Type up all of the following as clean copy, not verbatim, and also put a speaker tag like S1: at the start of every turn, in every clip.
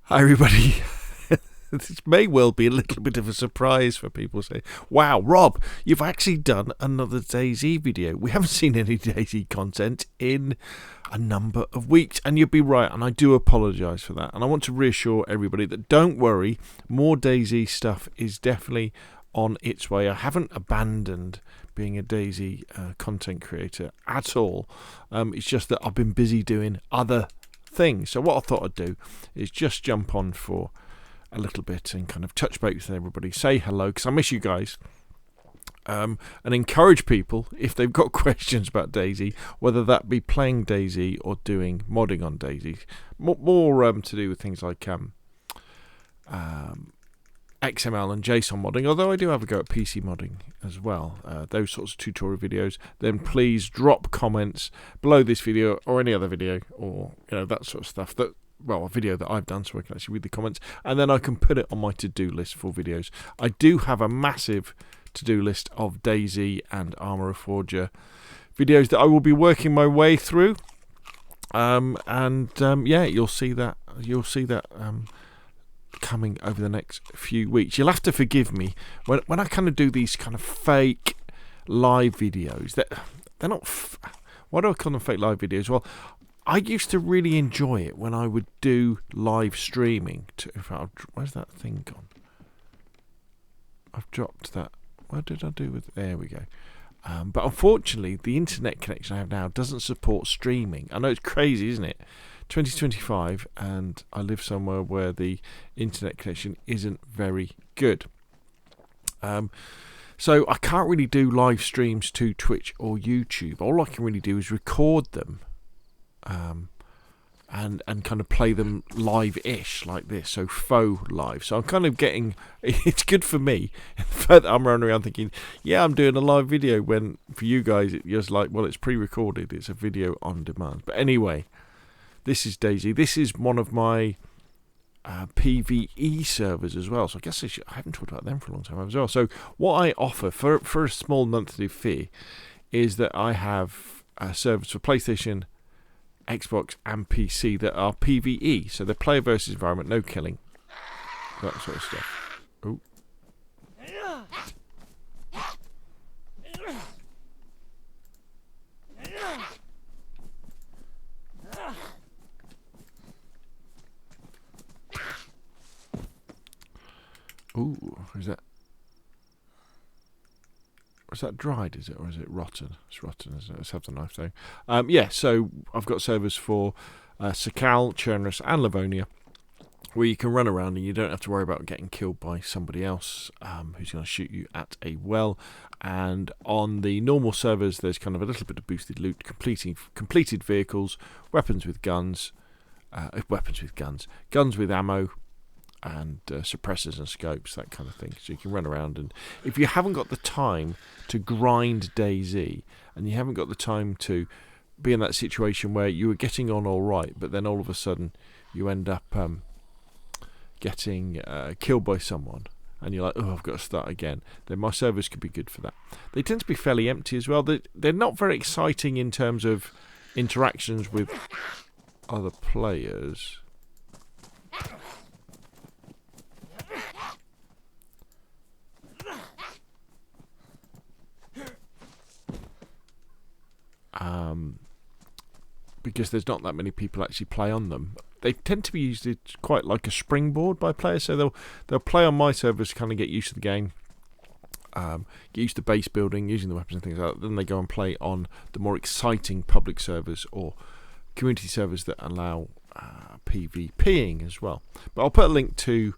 S1: Hi everybody. This may well be a little bit of a surprise for people. Say, wow, Rob, you've actually done another DayZ video. We haven't seen any DayZ content in a number of weeks, and you'd be right, and I do apologise for that. And I want to reassure everybody that don't worry, more DayZ stuff is definitely on its way. I haven't abandoned being a DayZ content creator at all. It's just that I've been busy doing other things. So what I thought I'd do is just jump on for a little bit and kind of touch base with everybody, say hello, because I miss you guys, and encourage people, if they've got questions about DayZ, whether that be playing DayZ or doing modding on DayZ, more to do with things like XML and JSON modding, although I do have a go at PC modding as well, those sorts of tutorial videos. Then please drop comments below this video or any other video, or that sort of stuff, that a video that I've done, so I can actually read the comments, and then I can put it on my to-do list for videos. I do have a massive to-do list of DayZ and Arma Reforger videos that I will be working my way through, yeah, you'll see that coming over the next few weeks. You'll have to forgive me when I kind of do these kind of fake live videos. They're not why do I call them fake live videos? Well, I used to really enjoy it when I would do live streaming. Where's that thing gone? I've dropped that. What did I do with? There we go. But unfortunately, the internet connection I have now doesn't support streaming. I know it's crazy, isn't it? 2025, and I live somewhere where the internet connection isn't very good. So I can't really do live streams to Twitch or YouTube. All I can really do is record them, and kind of play them live-ish like this, so faux live. So I'm kind of getting, it's good for me. In fact, I'm running around thinking, yeah, I'm doing a live video, when for you guys it's just like, well, it's pre-recorded, it's a video on demand. But anyway, this is DayZ. This is one of my PvE servers as well. So I guess I haven't talked about them for a long time as well. So what I offer for a small monthly fee is that I have servers for PlayStation, Xbox and PC that are PvE, so they're player versus environment, no killing, that sort of stuff. Ooh. Ooh, is that dried, is it, or is it rotten? It's rotten, isn't it? Let's have the knife though. Yeah, so I've got servers for Sakal, Chernarus and Livonia, where you can run around and you don't have to worry about getting killed by somebody else who's going to shoot you at a well. And on the normal servers, there's kind of a little bit of boosted loot, completed vehicles, weapons with guns, guns with ammo, and suppressors and scopes, that kind of thing. So you can run around, and if you haven't got the time to grind DayZ, and you haven't got the time to be in that situation where you were getting on all right, but then all of a sudden you end up getting killed by someone, and you're like, oh, I've got to start again, then my servers could be good for that. They tend to be fairly empty as well. They're not very exciting in terms of interactions with other players. Because there's not that many people actually play on them. They tend to be used quite like a springboard by players, so they'll play on my servers to kind of get used to the game, get used to base building, using the weapons and things like that. Then they go and play on the more exciting public servers or community servers that allow PvPing as well. But I'll put a link to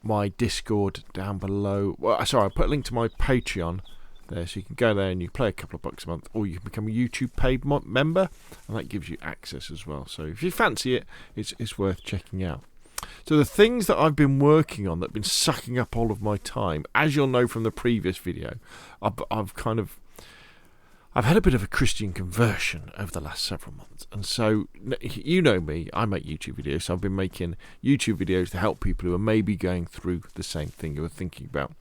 S1: my Discord down below. Well, sorry, I'll put a link to my Patreon there, so you can go there and you play a couple of bucks a month, or you can become a YouTube paid member, and that gives you access as well. So if you fancy it, it's worth checking out. So the things that I've been working on that have been sucking up all of my time, as you'll know from the previous video, I've had a bit of a Christian conversion over the last several months, and so you know me, I make YouTube videos, so I've been making YouTube videos to help people who are maybe going through the same thing, who are thinking about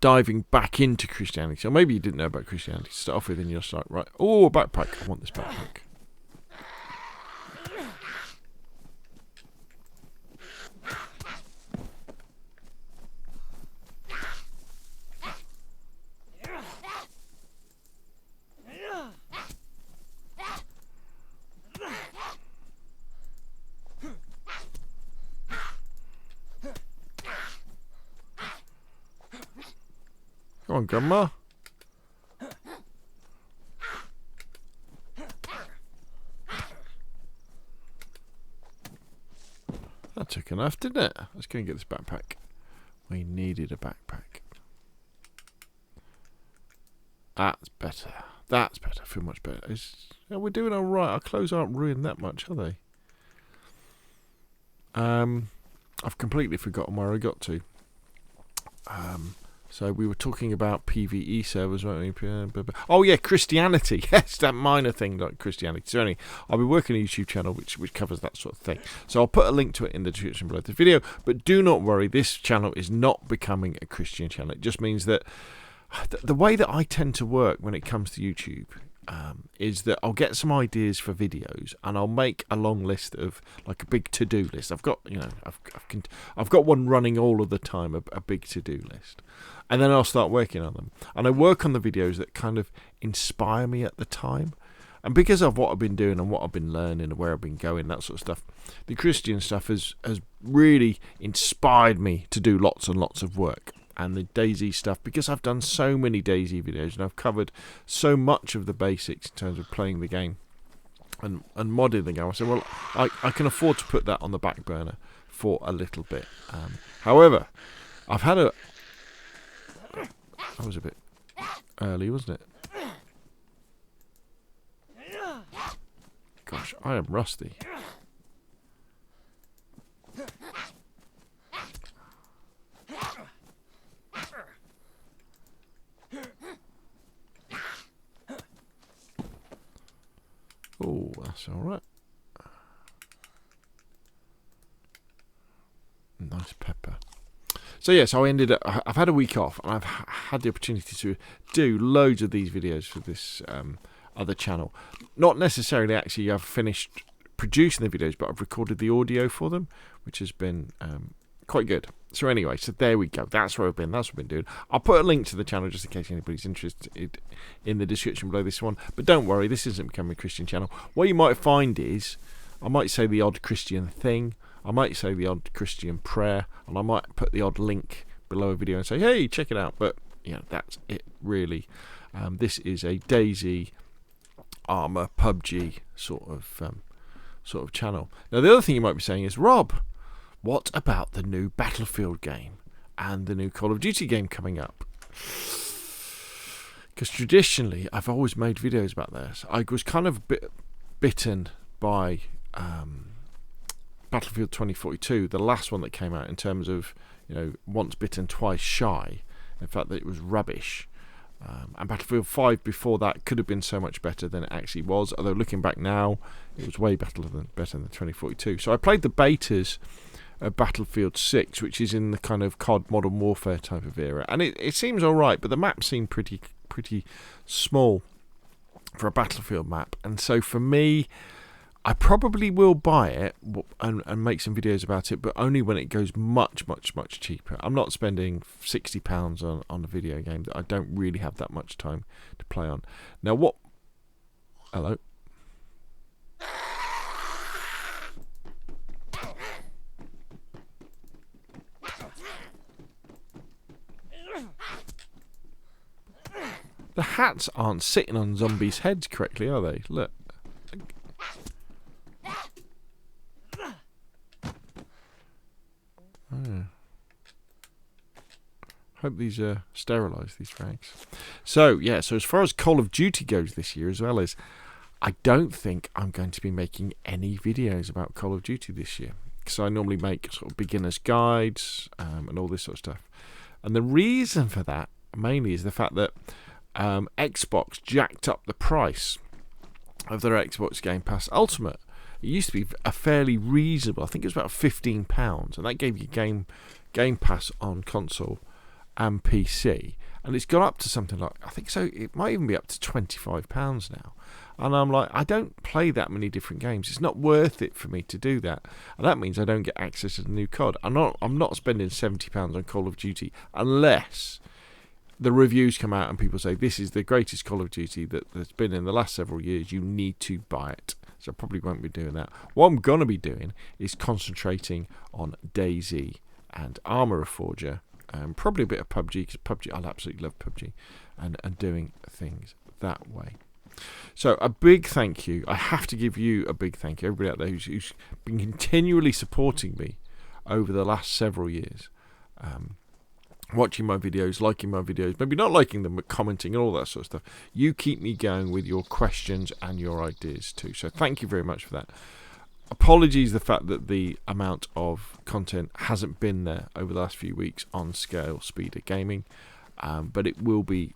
S1: diving back into Christianity. So maybe you didn't know about Christianity to start off with, and you're just like, right, oh, a backpack, I want this backpack. on, Grandma. That took enough, didn't it? Let's go and get this backpack. We needed a backpack. That's better. That's better. I feel much better. We're doing all right. Our clothes aren't ruined that much, are they? I've completely forgotten where I got to. So we were talking about PvE servers, weren't we? Oh yeah, Christianity. Yes, that minor thing like Christianity. So anyway, I'll be working on a YouTube channel which covers that sort of thing. So I'll put a link to it in the description below the video. But do not worry, this channel is not becoming a Christian channel. It just means that the way that I tend to work when it comes to YouTube is that I'll get some ideas for videos and I'll make a long list of like a big to-do list. I've got I've got one running all of the time, a big to-do list, and then I'll start working on them. And I work on the videos that kind of inspire me at the time. And because of what I've been doing and what I've been learning and where I've been going, that sort of stuff, the Christian stuff has really inspired me to do lots and lots of work. And the DayZ stuff, because I've done so many DayZ videos and I've covered so much of the basics in terms of playing the game and modding the game, I said, well, I can afford to put that on the back burner for a little bit. However, I've had that was a bit early, wasn't it? Gosh, I am rusty. Oh, that's all right. Nice pepper. So yes, I've had a week off, and I've had the opportunity to do loads of these videos for this other channel. Not necessarily actually I've finished producing the videos, but I've recorded the audio for them, which has been quite good. So anyway, so there we go. That's where I've been. That's what I've been doing. I'll put a link to the channel just in case anybody's interested in the description below this one. But don't worry, this isn't becoming a Christian channel. What you might find is I might say the odd Christian thing. I might say the odd Christian prayer. And I might put the odd link below a video and say, hey, check it out. But, you know, that's it, really. This is a DayZ, Arma, PUBG sort of channel. Now, the other thing you might be saying is, Rob, what about the new Battlefield game and the new Call of Duty game coming up? Because traditionally, I've always made videos about this. I was kind of bitten by Battlefield 2042, the last one that came out, in terms of, you know, once bitten, twice shy. In fact, that it was rubbish. And Battlefield 5 before that could have been so much better than it actually was. Although looking back now, it was way better than 2042. So I played the betas of Battlefield 6, which is in the kind of COD Modern Warfare type of era, and it seems alright, but the map seemed pretty small for a Battlefield map. And so for me, I probably will buy it and make some videos about it, but only when it goes much cheaper. I'm not spending £60 on a video game that I don't really have that much time to play on. Now what... Hello? The hats aren't sitting on zombies' heads correctly, are they? Look. Oh. Hope these are sterilised, these frags. So, yeah, so as far as Call of Duty goes this year, as well as, I don't think I'm going to be making any videos about Call of Duty this year. Because I normally make sort of beginner's guides and all this sort of stuff. And the reason for that, mainly, is the fact that Xbox jacked up the price of their Xbox Game Pass Ultimate. It used to be a fairly reasonable, I think it was about £15, and that gave you Game Pass on console and PC, and it's gone up to something like, I think so, it might even be up to £25 now. And I'm like, I don't play that many different games. It's not worth it for me to do that, and that means I don't get access to the new COD. I'm not spending £70 on Call of Duty unless the reviews come out and people say this is the greatest Call of Duty that's been in the last several years. You need to buy it. So I probably won't be doing that. What I'm going to be doing is concentrating on DayZ and Arma Reforger Probably a bit of PUBG, because PUBG, I absolutely love PUBG, and doing things that way. So a big thank you. I have to give you a big thank you, everybody out there who's been continually supporting me over the last several years. Watching my videos, liking my videos, maybe not liking them, but commenting and all that sort of stuff. You keep me going with your questions and your ideas too. So thank you very much for that. Apologies the fact that the amount of content hasn't been there over the last few weeks on Scale Speeder Gaming, but it will be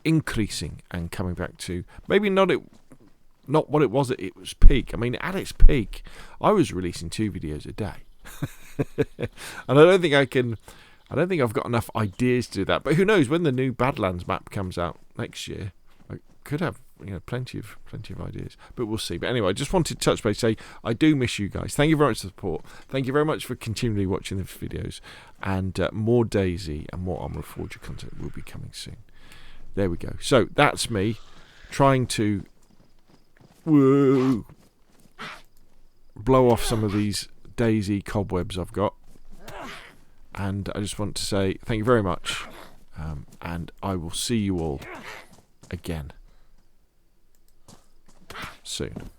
S1: increasing and coming back to maybe not what it was at its peak. I mean, at its peak, I was releasing 2 videos a day, and I don't think I've got enough ideas to do that. But who knows? When the new Badlands map comes out next year, I could have plenty of ideas. But we'll see. But anyway, I just wanted to touch base, say I do miss you guys. Thank you very much for the support. Thank you very much for continually watching the videos. And more DayZ and more Arma Reforger content will be coming soon. There we go. So that's me trying to blow off some of these DayZ cobwebs I've got. And I just want to say thank you very much, and I will see you all again soon.